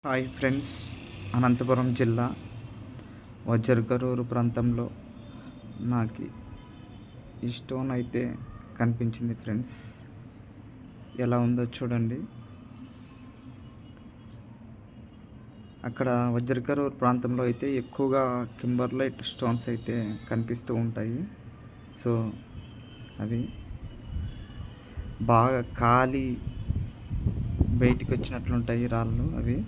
Hi friends, Anantapuram జిల్లా వజ్రకరూరు ప్రాంతంలో నాకు ఈ స్టోన్ అయితే కనిపించింది ఫ్రెండ్స్. ఎలా ఉందో చూడండి. అక్కడ వజ్రకరూరు ప్రాంతంలో అయితే ఎక్కువగా కింబర్లైట్ స్టోన్స్ అయితే కనిపిస్తూ ఉంటాయి. సో అవి బాగా కాలి బయటికి వచ్చినట్లుంటాయి రాళ్ళు. అవి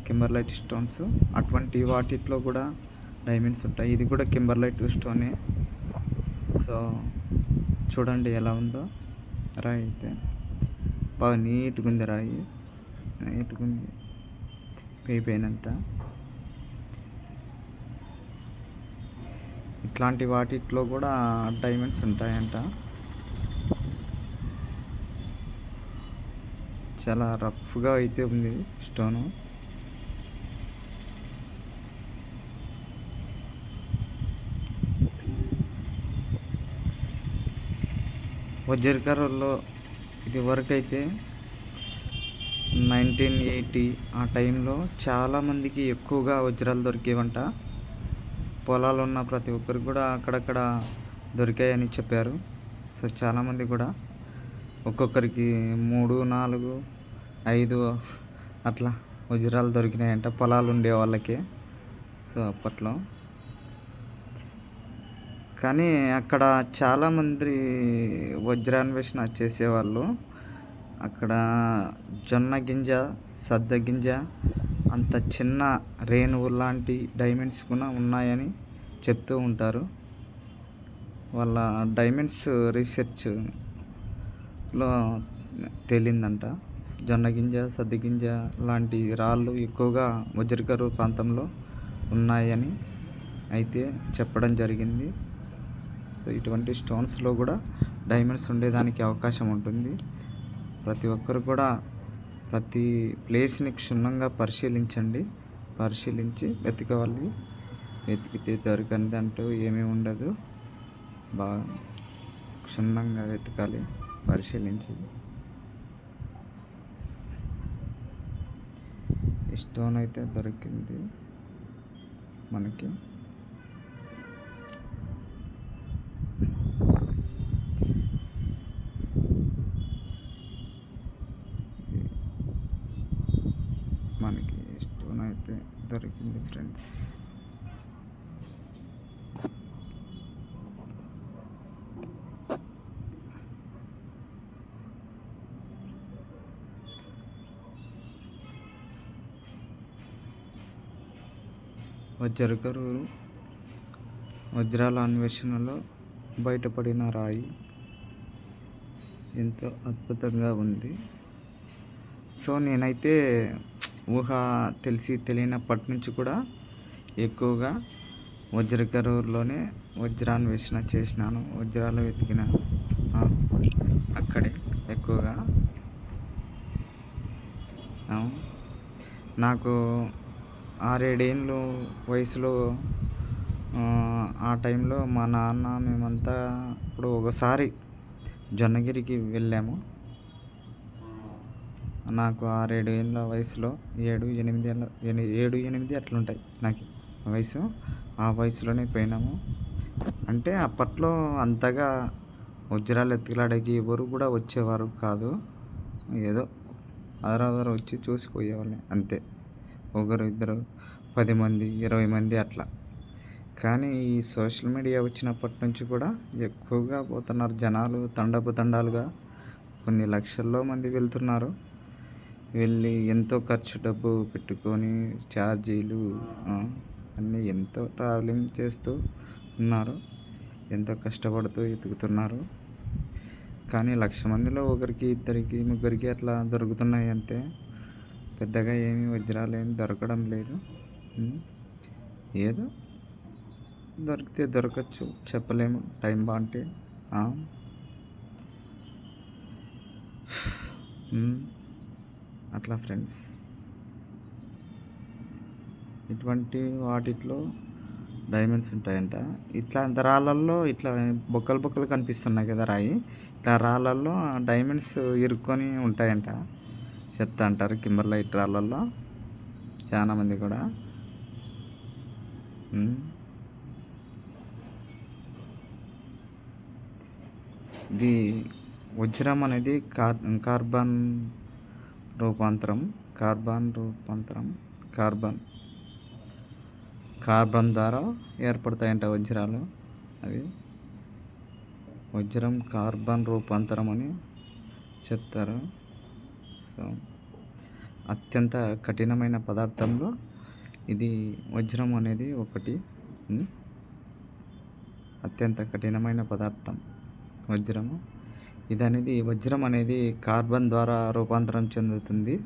కింబర్లైట్ స్టోన్స్. అటువంటి వాటిలో కూడా డైమండ్స్ ఉంటాయి. ఇది కూడా కింబర్లైట్ స్టోనే. సో చూడండి ఎలా ఉందో. రాయి అయితే బాగా నీట్గా ఉంది. రాయి నీట్గా ఉంది, పైనంత. ఇట్లాంటి వాటిలో కూడా డైమండ్స్ ఉంటాయంట. చాలా రఫ్గా అయితే ఉంది స్టోను. వజ్రకరూరులో ఇది వరకు అయితే 1980 ఆ టైంలో చాలామందికి ఎక్కువగా వజ్రాలు దొరికేవంట. పొలాలు ఉన్న ప్రతి ఒక్కరికి కూడా అక్కడక్కడ దొరికాయని చెప్పారు. సో చాలామంది కూడా ఒక్కొక్కరికి 3, 4, 5 అట్లా వజ్రాలు దొరికినాయంట పొలాలు ఉండే వాళ్ళకి. సో అప్పట్లో కానీ అక్కడ చాలామంది వజ్రాన్వేషణ చేసేవాళ్ళు. అక్కడ జొన్న గింజ, సద్ద గింజ, అంత చిన్న రేణువు లాంటి డైమండ్స్ కూడా ఉన్నాయని చెప్తూ ఉంటారు. వాళ్ళ డైమండ్స్ రీసెర్చ్లో తేలిందంట. జొన్న గింజ, సద్ద గింజ లాంటి రాళ్ళు ఎక్కువగా వజ్రకరూరు ప్రాంతంలో ఉన్నాయని అయితే చెప్పడం జరిగింది. సో ఇటువంటి స్టోన్స్లో కూడా డైమండ్స్ ఉండేదానికి అవకాశం ఉంటుంది. ప్రతి ఒక్కరు కూడా ప్రతి ప్లేస్ని క్షుణ్ణంగా పరిశీలించండి. పరిశీలించి వెతకవాలి. వెతికితే దొరకంది అంటూ ఏమీ ఉండదు. బాగా క్షుణ్ణంగా వెతకాలి, పరిశీలించి. ఈ స్టోన్ అయితే దొరికింది మనకి. మనకి స్టోన్ అయితే దొరికింది ఫ్రెండ్స్. వజ్రకరూరు వజ్రాల అన్వేషణలో బయటపడిన రాయి ఎంతో అద్భుతంగా ఉంది. సో నేనైతే ఊహ తెలియనప్పటి నుంచి కూడా ఎక్కువగా వజ్రకరూరులోనే వజ్రాన్వేషణ చేసినాను. వజ్రాలు వెతికిన అక్కడే ఎక్కువగా. నాకు 6-7 ఏళ్ళు వయసులో ఆ టైంలో మా నాన్న మేమంతా ఇప్పుడు ఒకసారి జొన్నగిరికి వెళ్ళాము. నాకు 6-7 ఏళ్ళ వయసులో 7-8 అట్లుంటాయి నాకు వయసు. ఆ వయసులోనే పోయినాము. అంటే అప్పట్లో అంతగా వజ్రాలు ఎత్తులాడకి ఎవరు కూడా వచ్చేవారు కాదు. ఏదో ఆదరాదర వచ్చి చూసిపోయేవాళ్ళే అంతే. ఒకరు, ఇద్దరు, 10 మంది, 20 మంది అట్లా. కానీ ఈ సోషల్ మీడియా వచ్చినప్పటి నుంచి కూడా ఎక్కువగా పోతున్నారు జనాలు. తండాలుగా కొన్ని లక్షల్లో మంది వెళ్తున్నారు. వెళ్ళి ఎంతో డబ్బు పెట్టుకొని ఛార్జీలు అన్నీ ఎంతో ట్రావెలింగ్ చేస్తూ ఉన్నారు. ఎంతో కష్టపడుతూ ఎతుకుతున్నారు. కానీ 1,00,000 మందిలో ఒకరికి, ఇద్దరికి, ముగ్గురికి అట్లా దొరుకుతున్నాయి అంతే. పెద్దగా ఏమీ వజ్రాలు ఏమి దొరకడం లేదు. ఏదో దొరికితే దొరకచ్చు, చెప్పలేము. టైం బాగుంటే. అట్లా ఫ్రెండ్స్. ఇటువంటి వాటిలో డైమండ్స్ ఉంటాయంట. ఇట్లా అంత రాళ్ళల్లో ఇట్లా బొక్కలు కనిపిస్తున్నాయి కదా రాయి. ఇట్లా రాళ్ళల్లో డైమండ్స్ ఇరుక్కొని ఉంటాయంట చెప్తా అంటారు. కింబర్లైట్ రాళ్ళల్లో చాలామంది కూడా. ఉమ్. ఇది వజ్రం అనేది కార్బన్ రూపాంతరం కార్బన్ ద్వారా ఏర్పడతాయంట వజ్రాలు. అవి వజ్రం కార్బన్ రూపాంతరం అని చెప్తారు. సో అత్యంత కఠినమైన పదార్థంలో ఇది వజ్రం అనేది ఒకటి. అత్యంత కఠినమైన పదార్థం వజ్రము. వజ్రం అనేది కార్బన్ ద్వారా రూపాంతరం చెందుతుంది.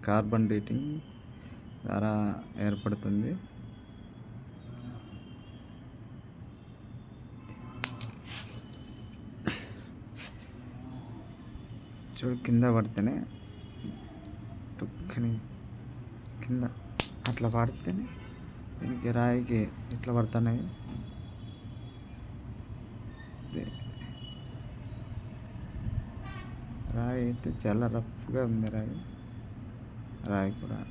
కార్బన్ డేటింగ్ ద్వారా ఏర్పడుతుంది. చూడు, కింద పడితేనే టుక్కని కింద అట్లా పడితేనే దీనికి రాయికి ఇట్లా పడుతున్నాయి. రాయి అయితే చాలా రఫ్గా ఉంది. రాయి కూడా